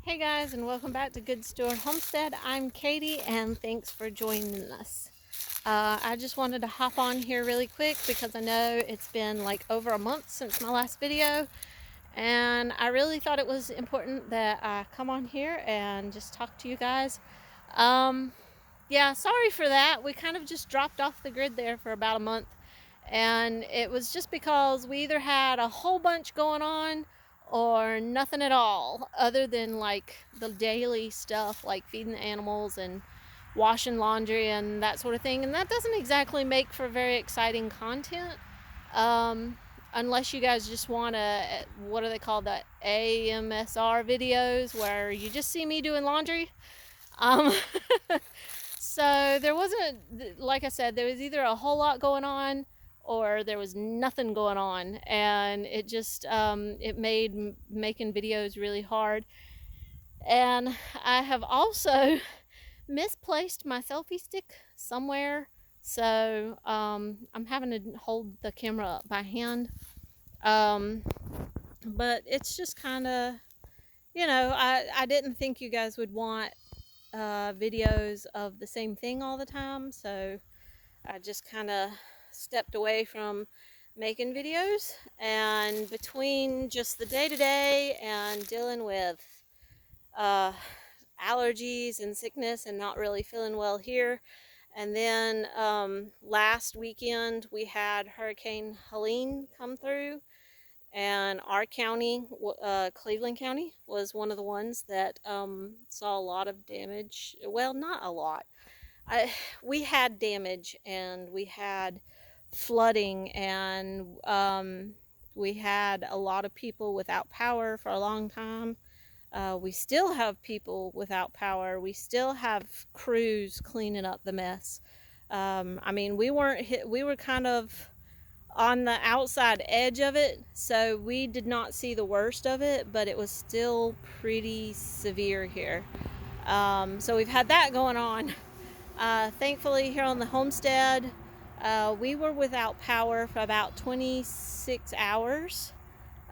Hey guys, and welcome back to Good Stewart Homestead. I'm Katie, and thanks for joining us. I just wanted to hop on here really quick because I know it's been like over a month since my last video, and I really thought it was important that I come on here and just talk to you guys. Yeah, sorry for that. We kind of just dropped off the grid there for about a month, and it was just because we either had a whole bunch going on or nothing at all, other than like the daily stuff like feeding the animals and washing laundry and that sort of thing. And that doesn't exactly make for very exciting content, unless you guys just want to, what are they called, the AMSR videos where you just see me doing laundry. um, so there wasn't, like I said, there was either a whole lot going on or there was nothing going on, and it just it made making videos really hard. And I have also misplaced my selfie stick somewhere, so I'm having to hold the camera up by hand. But it's just kind of, I didn't think you guys would want videos of the same thing all the time, so I just kind of stepped away from making videos. And between just the day-to-day and dealing with uh, allergies and sickness and not really feeling well here, and then last weekend we had Hurricane Helene come through, and our county, Cleveland County, was one of the ones that saw a lot of damage. Well, not a lot. We had damage, and we had flooding, and we had a lot of people without power for a long time. We still have people without power. We still have crews cleaning up the mess. I mean, we weren't hit. We were kind of on the outside edge of it, so we did not see the worst of it, but it was still pretty severe here. So we've had that going on. Thankfully, here on the homestead, we were without power for about 26 hours.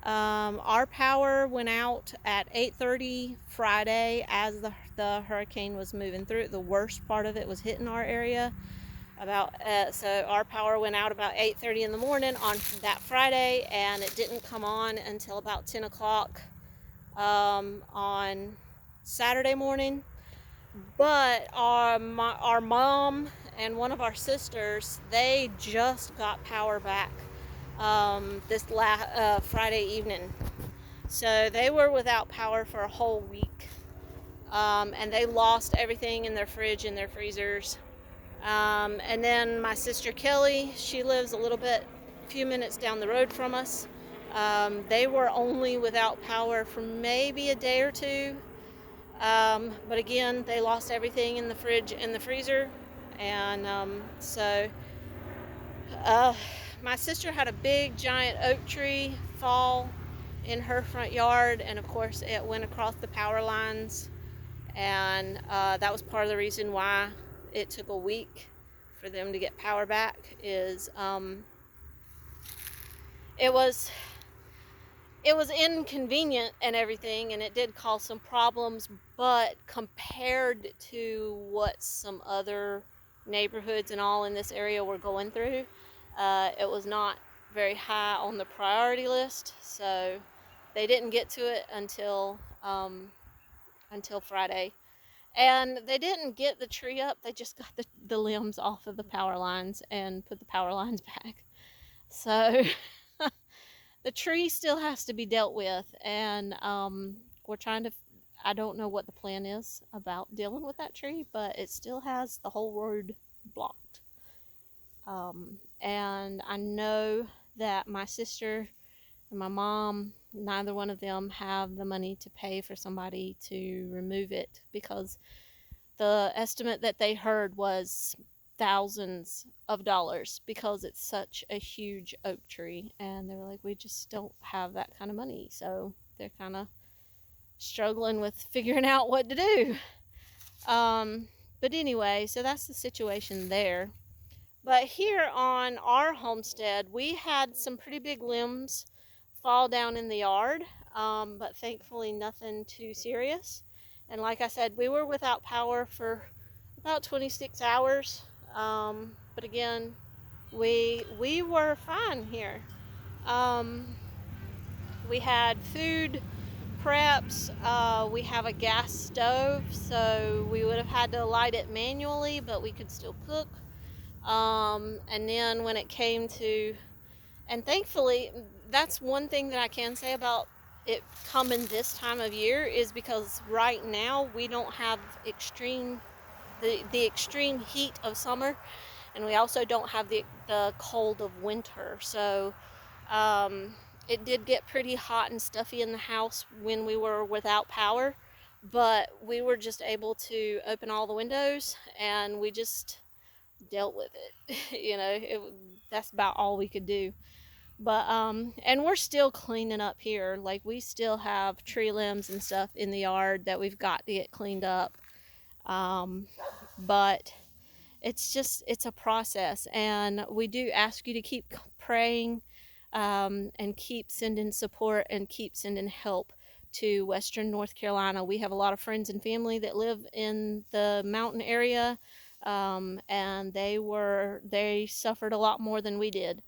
Our power went out at 8:30 Friday as the hurricane was moving through. The worst part of it was hitting our area. So our power went out about 8:30 in the morning on that Friday, and it didn't come on until about 10 o'clock on Saturday morning. But our mom and one of our sisters, they just got power back this last Friday evening. So they were without power for a whole week, and they lost everything in their fridge and their freezers. And then my sister Kelly, she lives a few minutes down the road from us. They were only without power for maybe a day or two. But again, they lost everything in the fridge and the freezer. And my sister had a big giant oak tree fall in her front yard, and of course it went across the power lines. And that was part of the reason why it took a week for them to get power back. It was inconvenient and everything, and it did cause some problems, but compared to what some other neighborhoods and all in this area were going through, it was not very high on the priority list. So they didn't get to it until Friday. And they didn't get the tree up, they just got the limbs off of the power lines and put the power lines back. So the tree still has to be dealt with, and we're trying to, I don't know what the plan is about dealing with that tree, but it still has the whole road blocked. And I know that my sister and my mom, neither one of them have the money to pay for somebody to remove it, because the estimate that they heard was thousands of dollars, because it's such a huge oak tree, and they were like, we just don't have that kind of money. So they're kind of struggling with figuring out what to do. But anyway, so that's the situation there. But here on our homestead, we had some pretty big limbs fall down in the yard, but thankfully nothing too serious. And like I said, we were without power for about 26 hours. But again, we were fine here. Um, we had food preps. We have a gas stove, so we would have had to light it manually, but we could still cook. And then when it came to, and thankfully, that's one thing that I can say about it coming this time of year, is because right now we don't have the extreme heat of summer, and we also don't have the cold of winter. So it did get pretty hot and stuffy in the house when we were without power, but we were just able to open all the windows and we just dealt with it. That's about all we could do. But and we're still cleaning up here. Like, we still have tree limbs and stuff in the yard that we've got to get cleaned up. But it's a process, and we do ask you to keep praying, and keep sending support and keep sending help to Western North Carolina. We have a lot of friends and family that live in the mountain area, and they suffered a lot more than we did.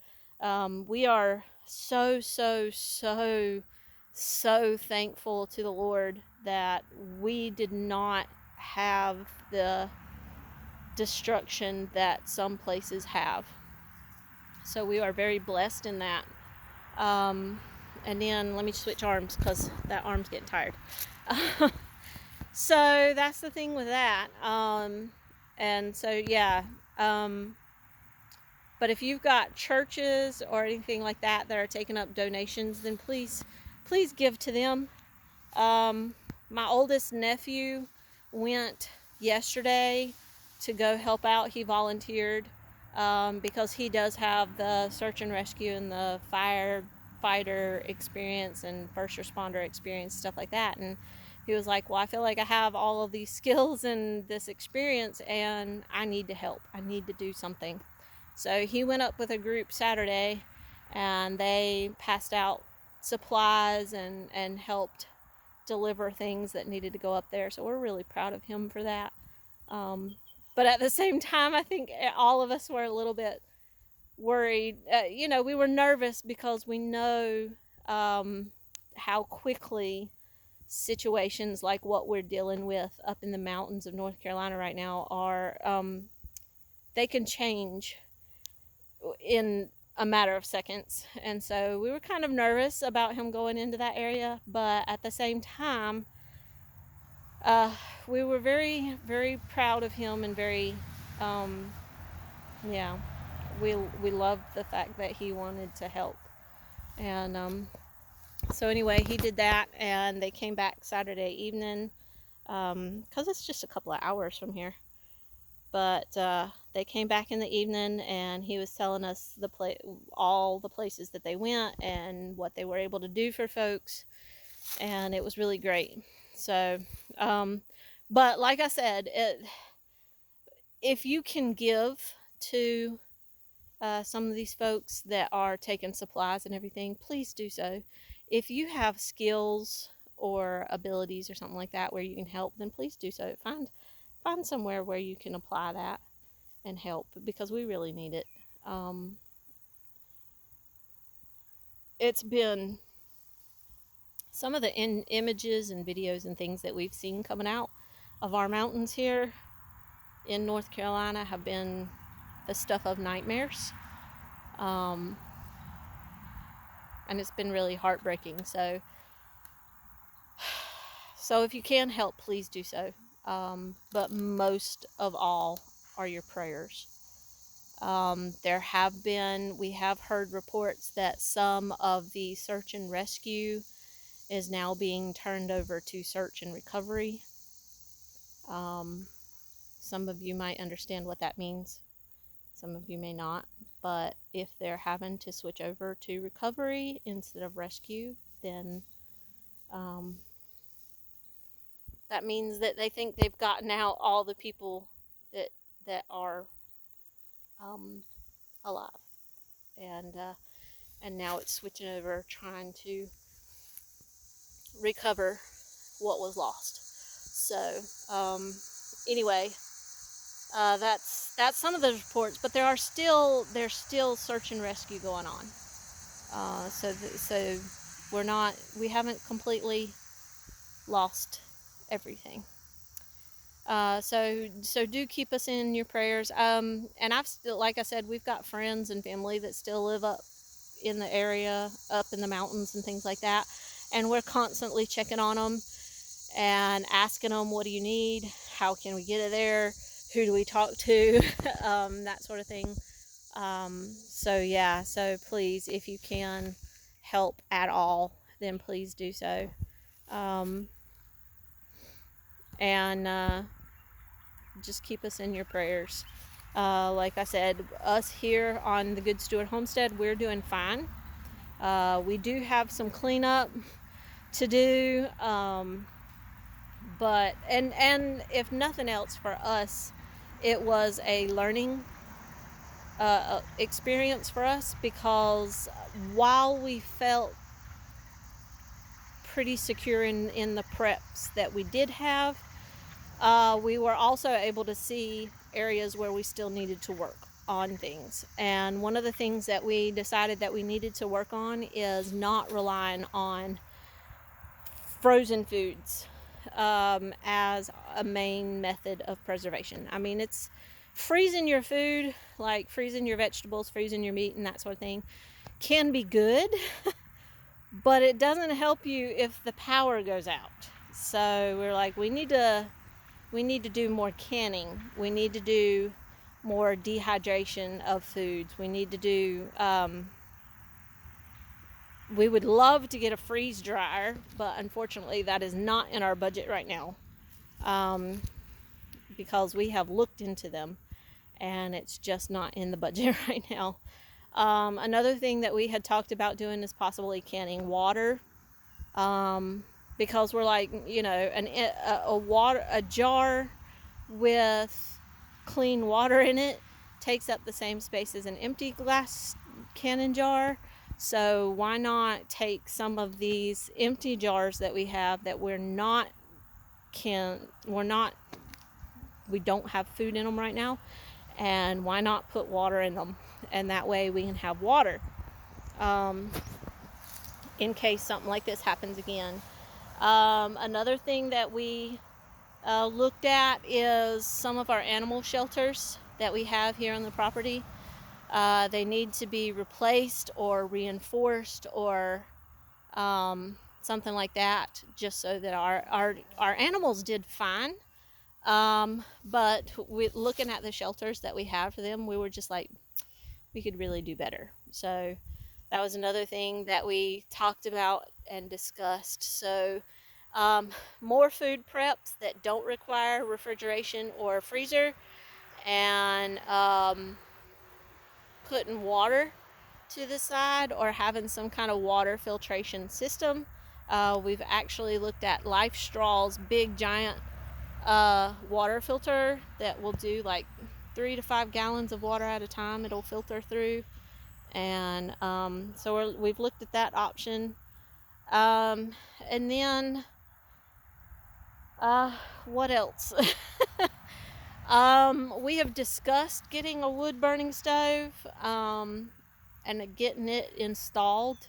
We are so thankful to the Lord that we did not have the destruction that some places have. So we are very blessed in that. And then let me switch arms because that arm's getting tired. So that's the thing with that. And so, yeah. But if you've got churches or anything like that that are taking up donations, then please give to them. My oldest nephew went yesterday to go help out. He volunteered because he does have the search and rescue and the firefighter experience and first responder experience, stuff like that. And he was like, well, I feel like I have all of these skills and this experience, and I need to help. I need to do something. So he went up with a group Saturday, and they passed out supplies and helped deliver things that needed to go up there. So we're really proud of him for that. But at the same time, I think all of us were a little bit worried. We were nervous because we know how quickly situations like what we're dealing with up in the mountains of North Carolina right now are, they can change in a matter of seconds. And so we were kind of nervous about him going into that area, but at the same time, we were very, very proud of him, and very, yeah, we loved the fact that he wanted to help. And so anyway, he did that, and they came back Saturday evening, because it's just a couple of hours from here. But they came back in the evening, and he was telling us all the places that they went and what they were able to do for folks, and it was really great. So, but like I said, if you can give to some of these folks that are taking supplies and everything, please do so. If you have skills or abilities or something like that where you can help, then please do so. Find somewhere where you can apply that and help, because we really need it. It's been some of the images and videos and things that we've seen coming out of our mountains here in North Carolina have been the stuff of nightmares. And it's been really heartbreaking. So if you can help, please do so. But most of all are your prayers. We have heard reports that some of the search and rescue is now being turned over to search and recovery. Some of you might understand what that means. Some of you may not. But if they're having to switch over to recovery instead of rescue, then that means that they think they've gotten out all the people that are alive, and now it's switching over, trying to recover what was lost. So anyway, that's some of those reports, but there's still search and rescue going on. So we haven't completely lost everything. So do keep us in your prayers. And I've still, like I said, we've got friends and family that still live up in the area, up in the mountains and things like that, and we're constantly checking on them and asking them, what do you need? How can we get it there? Who do we talk to? That sort of thing. So please, if you can help at all, then please do so. And just keep us in your prayers. Like I said, us here on the Good Stewart Homestead, we're doing fine. We do have some cleanup to do, but if nothing else for us, it was a learning experience for us, because while we felt pretty secure in the preps that we did have, we were also able to see areas where we still needed to work on things. And one of the things that we decided that we needed to work on is not relying on frozen foods as a main method of preservation. I mean, it's freezing your food, like freezing your vegetables, freezing your meat and that sort of thing, can be good, but it doesn't help you if the power goes out. So we're like, we need to do more canning. We need to do more dehydration of foods. We need to do, we would love to get a freeze dryer, but unfortunately that is not in our budget right now, because we have looked into them and it's just not in the budget right now. Another thing that we had talked about doing is possibly canning water, because we're like, a jar with clean water in it takes up the same space as an empty glass canning jar. So why not take some of these empty jars that we have that we don't have food in them right now, and why not put water in them, and that way we can have water in case something like this happens again. Another thing that we looked at is some of our animal shelters that we have here on the property. They need to be replaced or reinforced or something like that, just so that our animals did fine. But looking at the shelters that we have for them, we were just like, we could really do better. So that was another thing that we talked about and discussed. So more food preps that don't require refrigeration or freezer, and putting water to the side or having some kind of water filtration system. We've actually looked at Life Straw's big giant water filter that will do like 3 to 5 gallons of water at a time. It'll filter through, and so we've looked at that option. And then what else? We have discussed getting a wood burning stove and getting it installed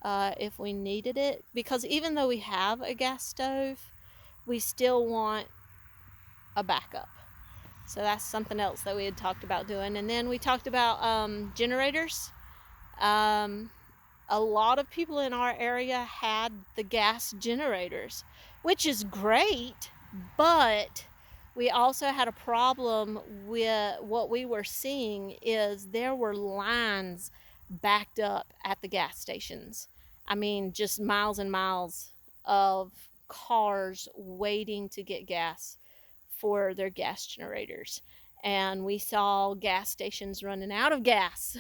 if we needed it, because even though we have a gas stove, we still want a backup. So that's something else that we had talked about doing. And then we talked about generators. A lot of people in our area had the gas generators, which is great, but we also had a problem with what we were seeing is there were lines backed up at the gas stations. I mean, just miles and miles of cars waiting to get gas for their gas generators. And we saw gas stations running out of gas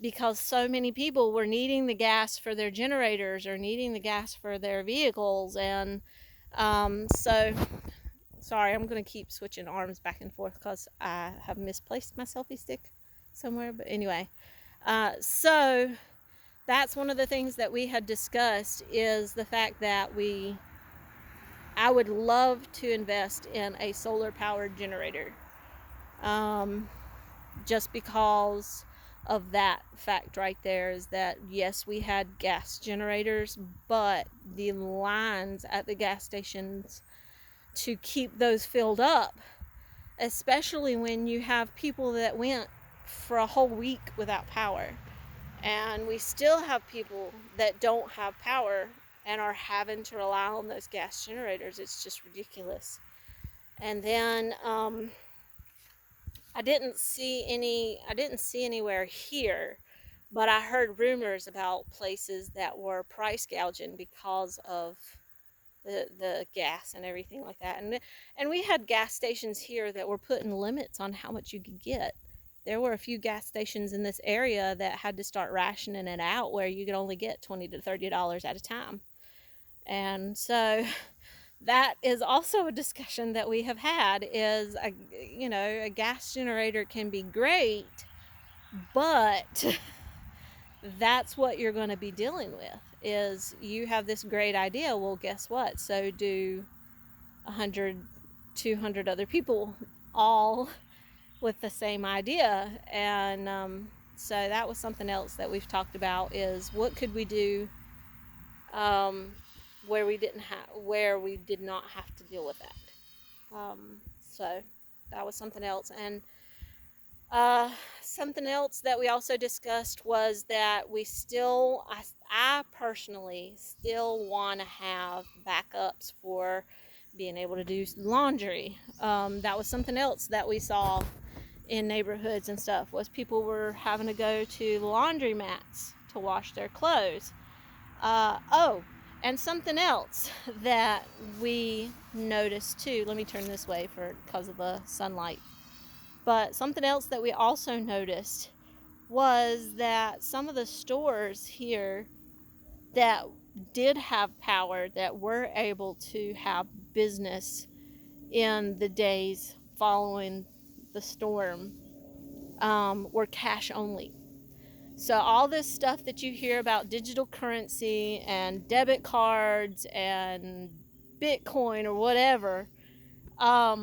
because so many people were needing the gas for their generators or needing the gas for their vehicles. And so, sorry, I'm going to keep switching arms back and forth because I have misplaced my selfie stick somewhere. But anyway, so that's one of the things that we had discussed, is the fact that we I would love to invest in a solar powered generator, just because of that fact right there, is that yes, we had gas generators, but the lines at the gas stations to keep those filled up, especially when you have people that went for a whole week without power. And we still have people that don't have power and are having to rely on those gas generators. It's just ridiculous. And then I didn't see anywhere here, but I heard rumors about places that were price gouging because of the gas and everything like that. And we had gas stations here that were putting limits on how much you could get. There were a few gas stations in this area that had to start rationing it out, where you could only get $20 to $30 at a time. And so that is also a discussion that we have had, is a gas generator can be great, but that's what you're going to be dealing with. Is you have this great idea, well, guess what? So do 100, 200 other people, all with the same idea. And so that was something else that we've talked about, is what could we do where we did not have to deal with that. So that was something else. And something else that we also discussed was that I personally still want to have backups for being able to do laundry. That was something else that we saw in neighborhoods and stuff, was people were having to go to laundromats to wash their clothes. And something else that we noticed too, let me turn this way because of the sunlight. But something else that we also noticed was that some of the stores here that did have power, that were able to have business in the days following the storm, were cash only. So all this stuff that you hear about digital currency and debit cards and Bitcoin or whatever, all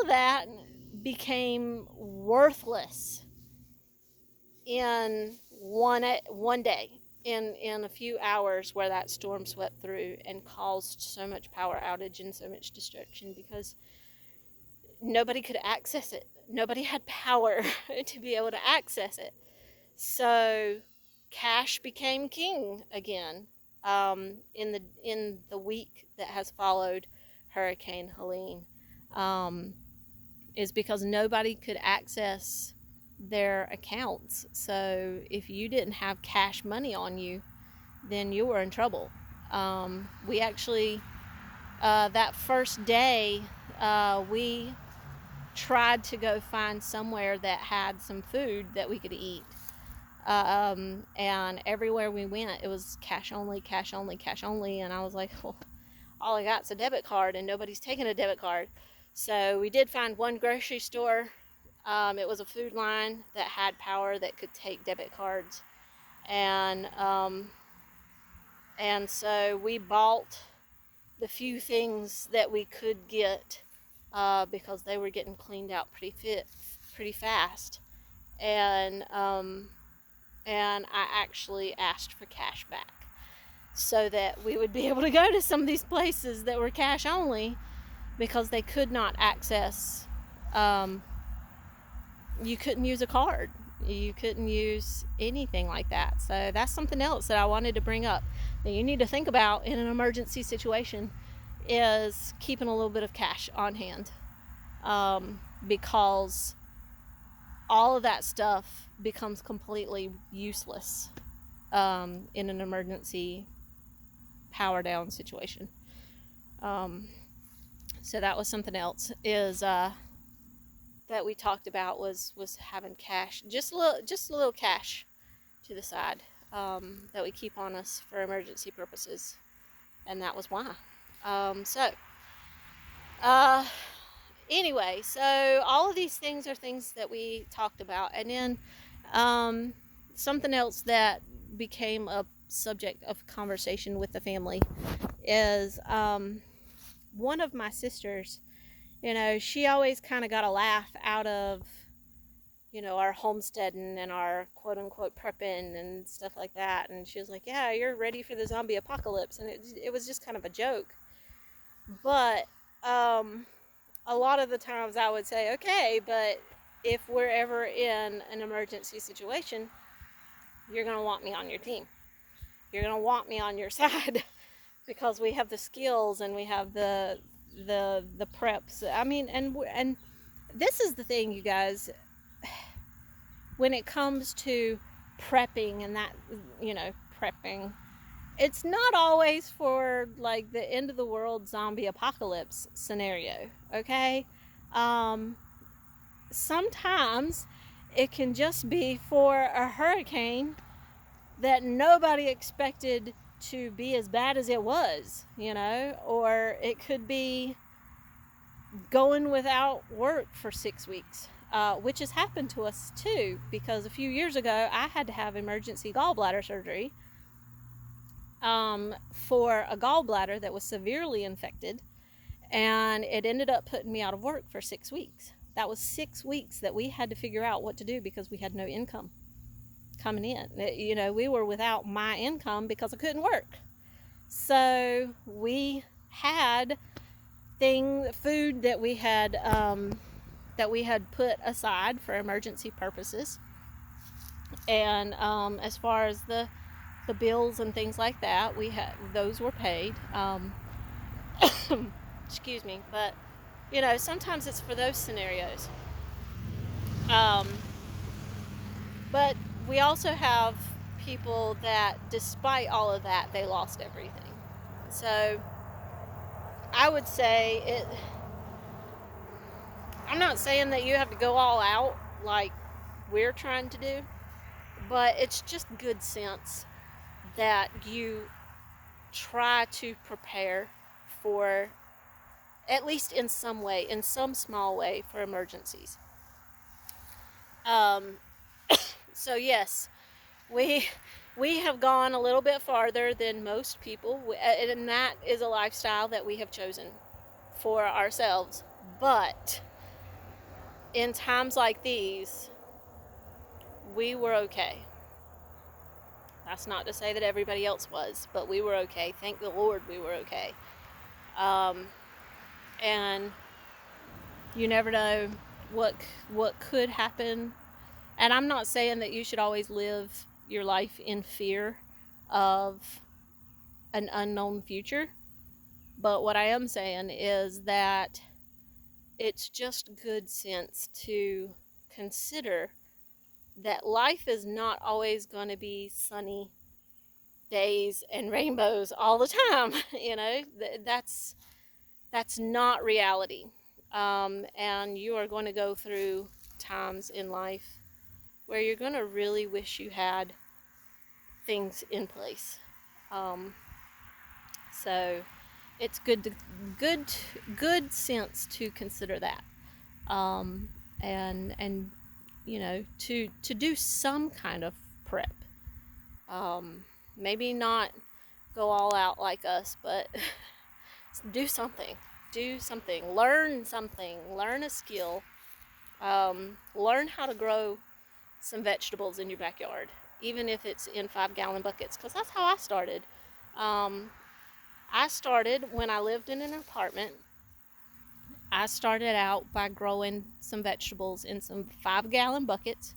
of that became worthless in one day, in a few hours, where that storm swept through and caused so much power outage and so much destruction, because nobody could access it. Nobody had power to be able to access it. So cash became king again, in the week that has followed Hurricane Helene, is because nobody could access their accounts. So if you didn't have cash money on you, then you were in trouble. We actually, that first day, we tried to go find somewhere that had some food that we could eat. And everywhere we went, it was cash only, cash only, cash only. And I was like, well, all I got's a debit card, and nobody's taking a debit card. So we did find one grocery store. It was a food line that had power that could take debit cards. And so we bought the few things that we could get, because they were getting cleaned out pretty fast. And I actually asked for cash back, so that we would be able to go to some of these places that were cash only, because they could not access, you couldn't use a card, you couldn't use anything like that. So that's something else that I wanted to bring up that you need to think about in an emergency situation, is keeping a little bit of cash on hand, because all of that stuff becomes completely useless in an emergency power down situation. So that was something else, is that we talked about, was having cash, just a little cash to the side, that we keep on us for emergency purposes. And that was why. Anyway, so all of these things are things that we talked about. And then something else that became a subject of conversation with the family is one of my sisters, she always kind of got a laugh out of, our homesteading and our quote unquote prepping and stuff like that. And she was like, yeah, you're ready for the zombie apocalypse. And it was just kind of a joke. But a lot of the times I would say, okay, but if we're ever in an emergency situation, you're going to want me on your team. You're going to want me on your side because we have the skills and we have the preps. I mean, and this is the thing, you guys, when it comes to prepping and that, prepping, it's not always for like the end of the world zombie apocalypse scenario, okay? Sometimes it can just be for a hurricane that nobody expected to be as bad as it was, or it could be going without work for 6 weeks, which has happened to us too, because a few years ago I had to have emergency gallbladder surgery for a gallbladder that was severely infected, and it ended up putting me out of work for 6 weeks. That was 6 weeks that we had to figure out what to do because we had no income coming in. We were without my income because I couldn't work. So we had food that we had put aside for emergency purposes, and as far as the bills and things like that, those were paid. Excuse me, but sometimes it's for those scenarios. But we also have people that, despite all of that, they lost everything. So I would say I'm not saying that you have to go all out like we're trying to do, but it's just good sense that you try to prepare for, at least in some way, in some small way, for emergencies. So yes, we have gone a little bit farther than most people, and that is a lifestyle that we have chosen for ourselves. But in times like these, we were okay. That's not to say that everybody else was, but we were okay. Thank the Lord we were okay. And you never know what could happen. And I'm not saying that you should always live your life in fear of an unknown future. But what I am saying is that it's just good sense to consider that life is not always going to be sunny days and rainbows all the time. That's not reality. And you are going to go through times in life where you're going to really wish you had things in place. So it's good sense to consider that, and to do some kind of prep. Maybe not go all out like us, but do something, learn a skill, learn how to grow some vegetables in your backyard, even if it's in 5-gallon buckets, because that's how I started. I started when I lived in an apartment. I started out by growing some vegetables in some 5-gallon buckets,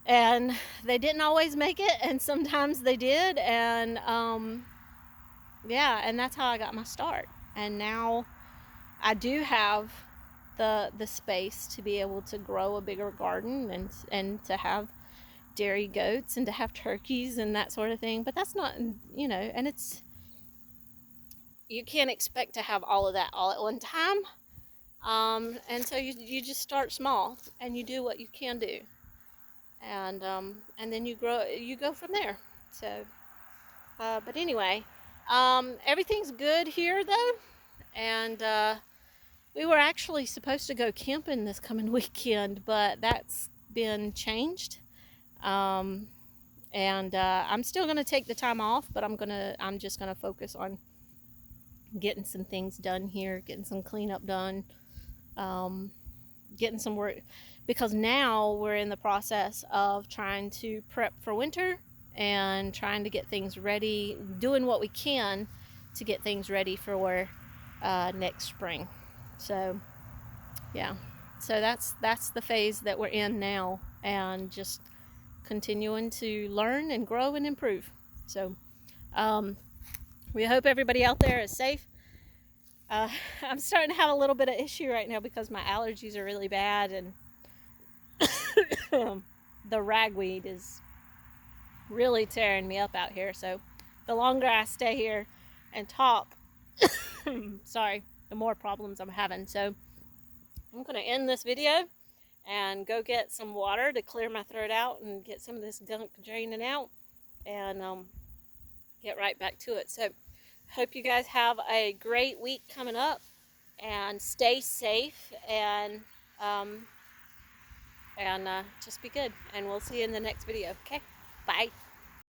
and they didn't always make it, and sometimes they did, and and that's how I got my start. And now I do have the space to be able to grow a bigger garden and to have dairy goats and to have turkeys and that sort of thing. But that's not, and you can't expect to have all of that all at one time. And so you just start small and you do what you can do, and then you go from there. So but anyway, everything's good here though, and we were actually supposed to go camping this coming weekend, but that's been changed. And I'm still going to take the time off, but I'm just going to focus on getting some things done here, getting some cleanup done, getting some work, because now we're in the process of trying to prep for winter and trying to get things ready, doing what we can to get things ready for next spring. So yeah, so that's the phase that we're in now, and just continuing to learn and grow and improve. So we hope everybody out there is safe. I'm starting to have a little bit of issue right now because my allergies are really bad, and the ragweed is really tearing me up out here. So the longer I stay here and talk, sorry, the more problems I'm having. So I'm going to end this video and go get some water to clear my throat out and get some of this gunk draining out, and get right back to it. So hope you guys have a great week coming up, and stay safe, and just be good, and we'll see you in the next video. Okay, bye.